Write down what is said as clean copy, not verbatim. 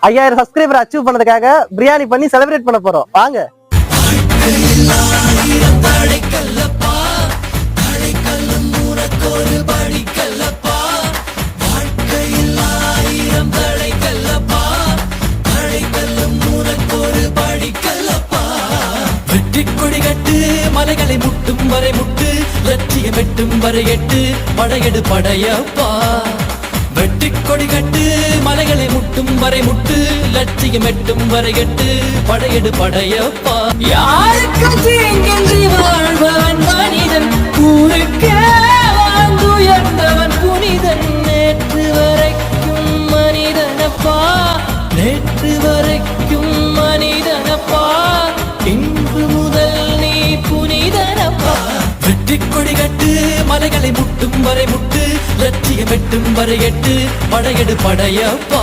5000 subscriber achieve பண்ணதுக்காக பிரியாணி பண்ணி celebrate பண்ண போறோம். வாங்க. வெற்றிக்கொடி கட்டு மலைகளை முட்டும் வரை முட்டு லட்சியம் வெட்டும் வரை எட்டு படையெடு படையப்பா. வெற்றிக்கொடி கட்டு மலைகளை முட்டும் வரை முட்டு லட்சியம் எட்டும் வரை எட்டு படையெடு படையப்பா. யாருக்கும் தீங்கின்றி வாழ்பவன் மனிதன், ஊருக்கே வாழ்ந்துயர்ந்தவன் புனிதன். நேற்று வரைக்கும் மனிதனப்பா, நேற்று வரைக்கும் மனிதனப்பா, இன்று முதல் நீ புனிதனப்பா. வெற்றிக்கொடி கட்டு மலைகளை முட்டும் வரை முட்டு லட்சியம் எட்டும் வரை எட்டு படையெடு படையப்பா.